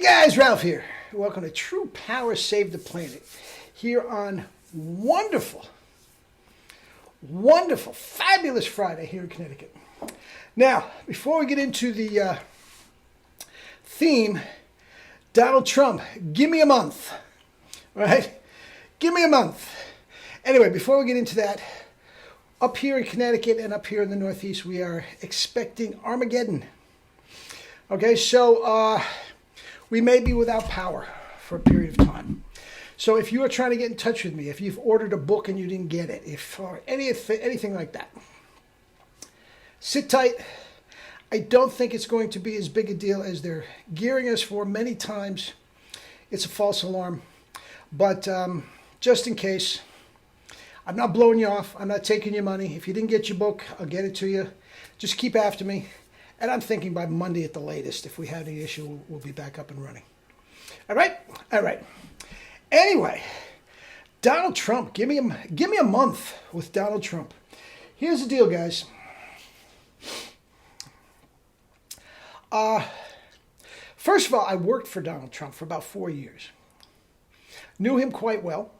guys, Ralph here. Welcome to True Power Save the Planet here on wonderful, fabulous Friday here in Connecticut. Now, before we get into the theme, Donald Trump, give me a month, right? Give me a month. Anyway, before we get into that, up here in Connecticut and up here in the Northeast, we are expecting Armageddon. Okay, so we may be without power for a period of time. So if you are trying to get in touch with me, if you've ordered a book and you didn't get it, or anything like that, sit tight. I don't think it's going to be as big a deal as they're gearing us for many times. It's a false alarm. But just in case, I'm not blowing you off. I'm not taking your money. If you didn't get your book, I'll get it to you. Just keep after me. And I'm thinking by Monday at the latest, if we have any issue, we'll be back up and running. All right? All right. Anyway, Donald Trump. Give me a month with Donald Trump. Here's the deal, guys. First of all, I worked for Donald Trump for about 4 years. Knew him quite well.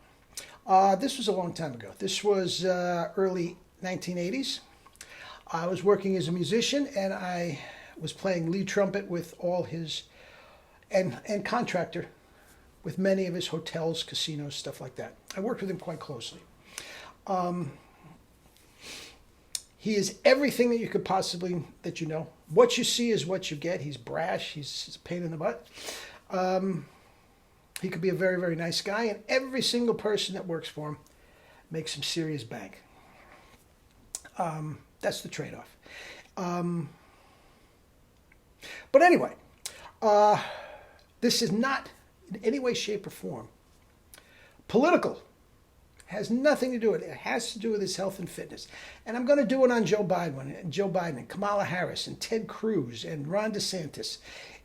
This was a long time ago. This was early 1980s. I was working as a musician, and I was playing lead trumpet with all his, and contractor with many of his hotels, casinos, stuff like that. I worked with him quite closely. He is everything that you could possibly, that you know. What you see is what you get. He's brash. He's a pain in the butt. He could be a very, very nice guy, and every single person that works for him makes some serious bank. That's the trade-off. But anyway, this is not in any way, shape, or form political. Has nothing to do with it. It has to do with his health and fitness. And I'm going to do it on Joe Biden and Kamala Harris and Ted Cruz and Ron DeSantis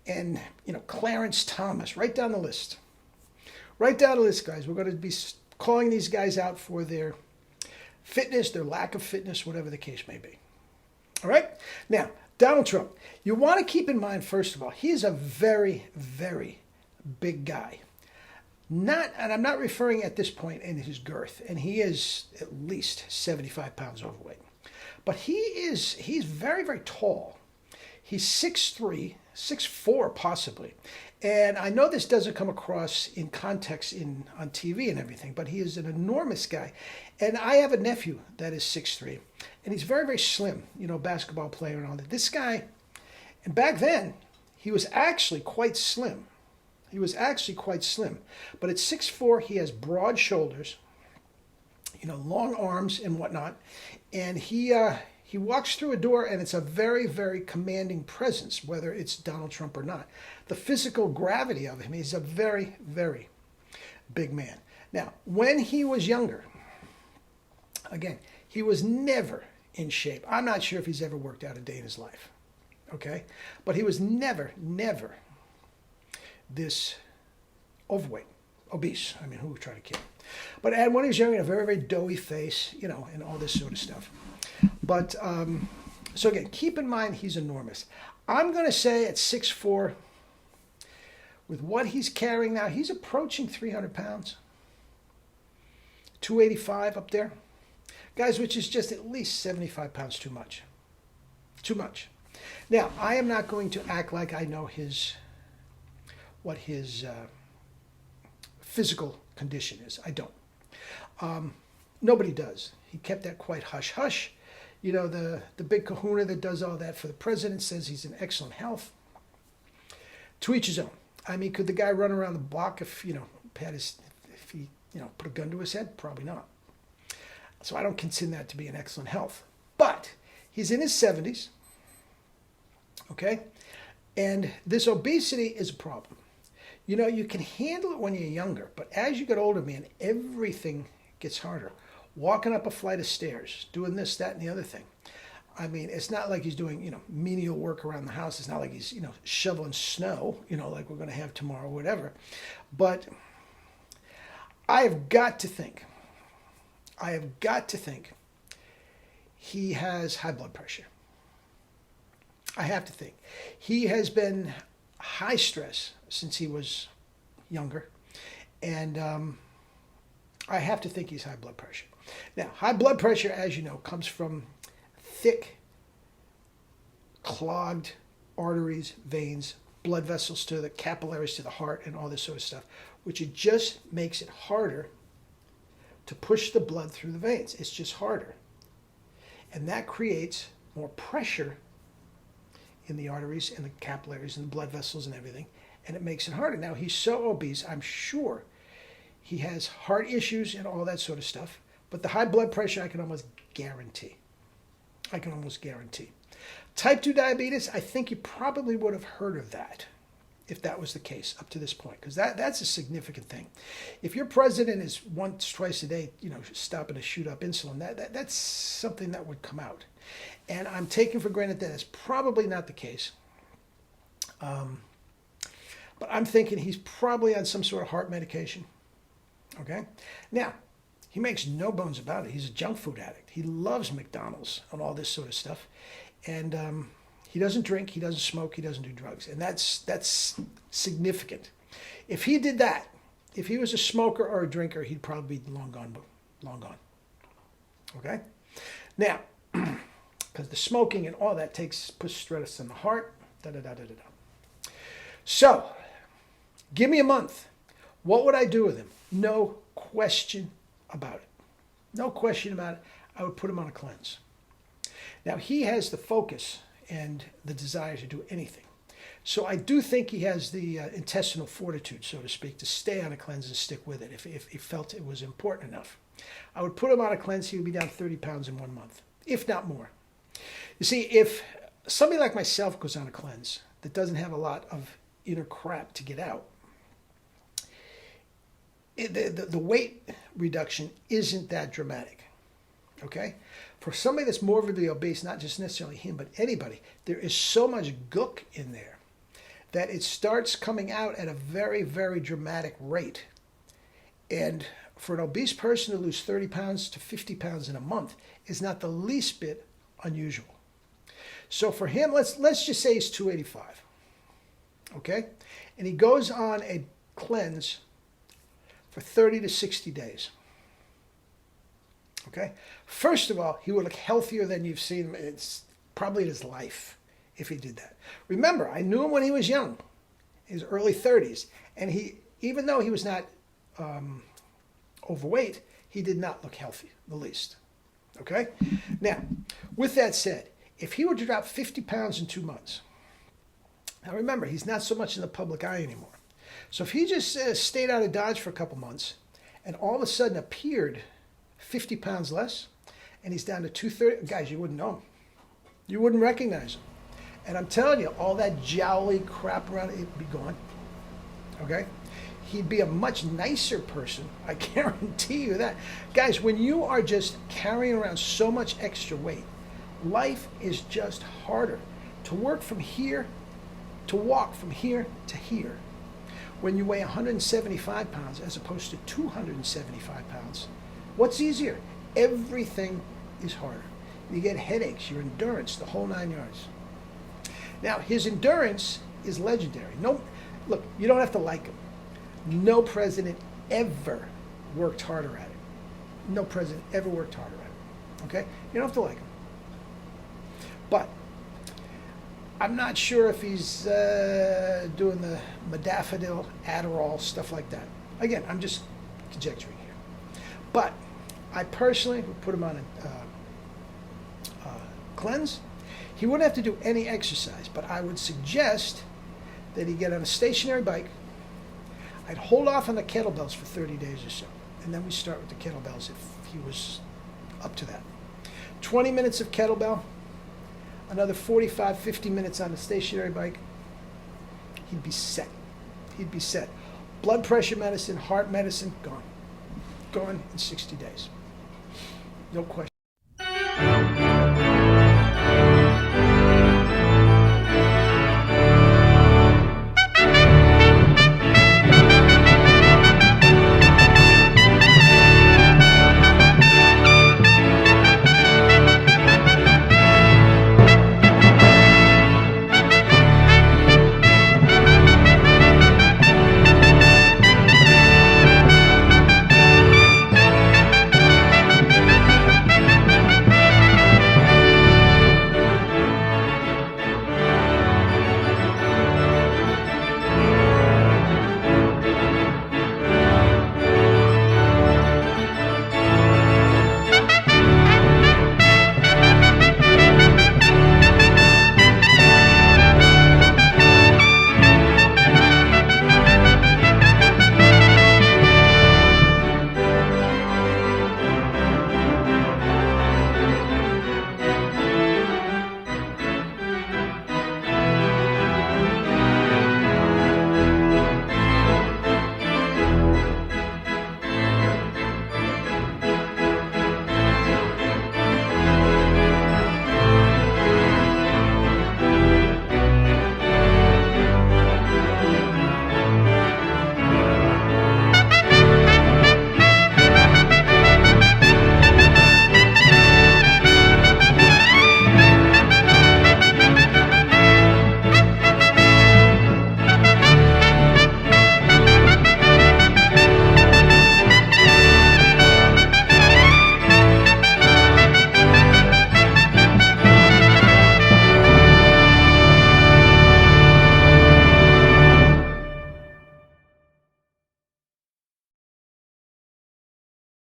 and Clarence Thomas. Right down the list. Right down the list, guys. We're going to be calling these guys out for their fitness, their lack of fitness, whatever the case may be. All right? Now, Donald Trump. You want to keep in mind, first of all, he is a very, very big guy. And I'm not referring at this point in his girth, and he is at least 75 pounds overweight. But he's very, very tall. He's 6'3", 6'4", possibly. And I know this doesn't come across in context on TV and everything, but he is an enormous guy. And I have a nephew that is 6'3", and he's very, very slim, basketball player and all that. This guy, and back then, he was actually quite slim. But at 6'4", he has broad shoulders, long arms and whatnot. And he walks through a door, and it's a very, very commanding presence, whether it's Donald Trump or not. The physical gravity of him, he's a very, very big man. Now, when he was younger, again, he was never in shape. I'm not sure if he's ever worked out a day in his life, okay? But he was never this overweight, obese. I mean, who would try to kill him? But when he was young, he had a very, very doughy face, and all this sort of stuff. But, so again, keep in mind he's enormous. I'm going to say at 6'4", with what he's carrying now, he's approaching 300 pounds. 285 up there. Guys, which is just at least 75 pounds too much. Too much. Now, I am not going to act like I know what his physical condition is. I don't. Nobody does. He kept that quite hush-hush. The big kahuna that does all that for the president says he's in excellent health. To each his own. I mean, could the guy run around the block if he put a gun to his head? Probably not. So I don't consider that to be in excellent health. But he's in his 70s. Okay? And this obesity is a problem. You can handle it when you're younger, but as you get older, man, everything gets harder. Walking up a flight of stairs, doing this, that, and the other thing. I mean, it's not like he's doing, menial work around the house. It's not like he's, shoveling snow, like we're going to have tomorrow or whatever. But I have got to think he has high blood pressure. I have to think. He has been high stress since he was younger. And I have to think he's high blood pressure. Now, high blood pressure, as you know, comes from thick, clogged arteries, veins, blood vessels to the capillaries to the heart, and all this sort of stuff, which it just makes it harder to push the blood through the veins. It's just harder. And that creates more pressure in the arteries and the capillaries and the blood vessels and everything, and it makes it harder. Now, he's so obese, I'm sure he has heart issues and all that sort of stuff, but the high blood pressure I can almost guarantee. I can almost guarantee. Type 2 diabetes, I think you probably would have heard of that if that was the case up to this point, because that's a significant thing. If your president is once, twice a day, stopping to shoot up insulin, that's something that would come out. And I'm taking for granted that it's probably not the case. But I'm thinking he's probably on some sort of heart medication. Okay? Now, he makes no bones about it. He's a junk food addict. He loves McDonald's and all this sort of stuff. And he doesn't drink, he doesn't smoke, he doesn't do drugs. And that's significant. If he did that, if he was a smoker or a drinker, he'd probably be long gone. Okay? Now, because the smoking and all that puts stress on the heart, da-da-da-da-da-da. So, give me a month. What would I do with him? No question about it. No question about it. I would put him on a cleanse. Now, he has the focus and the desire to do anything. So I do think he has the intestinal fortitude, so to speak, to stay on a cleanse and stick with it if he felt it was important enough. I would put him on a cleanse. He would be down 30 pounds in 1 month, if not more. You see, if somebody like myself goes on a cleanse that doesn't have a lot of inner crap to get out, the weight reduction isn't that dramatic. Okay? For somebody that's morbidly obese, not just necessarily him, but anybody, there is so much gook in there that it starts coming out at a very, very dramatic rate. And for an obese person to lose 30 pounds to 50 pounds in a month is not the least bit unusual. So for him, let's just say he's 285. Okay? And he goes on a cleanse for 30 to 60 days. Okay? First of all, he would look healthier than you've seen him. It's probably in his life if he did that. Remember, I knew him when he was young, his early 30s. And even though he was not overweight, he did not look healthy, the least. Okay? Now, with that said, if he were to drop 50 pounds in 2 months, now remember, he's not so much in the public eye anymore. So if he just stayed out of Dodge for a couple months and all of a sudden appeared 50 pounds less and he's down to 230, guys, you wouldn't know him. You wouldn't recognize him. And I'm telling you, all that jowly crap around it would be gone. Okay? He'd be a much nicer person. I guarantee you that. Guys, when you are just carrying around so much extra weight, life is just harder. To work from here, to walk from here to here, when you weigh 175 pounds as opposed to 275 pounds, what's easier? Everything is harder. You get headaches, your endurance, the whole 9 yards. Now, his endurance is legendary. No, look, you don't have to like him. No president ever worked harder at it. No president ever worked harder at it. Okay? You don't have to like him. But I'm not sure if he's doing the modafinil, Adderall, stuff like that. Again, I'm just conjecturing here. But I personally would put him on a cleanse. He wouldn't have to do any exercise, but I would suggest that he get on a stationary bike. I'd hold off on the kettlebells for 30 days or so, and then we start with the kettlebells if he was up to that. 20 minutes of kettlebell, another 45, 50 minutes on a stationary bike, he'd be set. He'd be set. Blood pressure medicine, heart medicine, gone. Gone in 60 days. No question.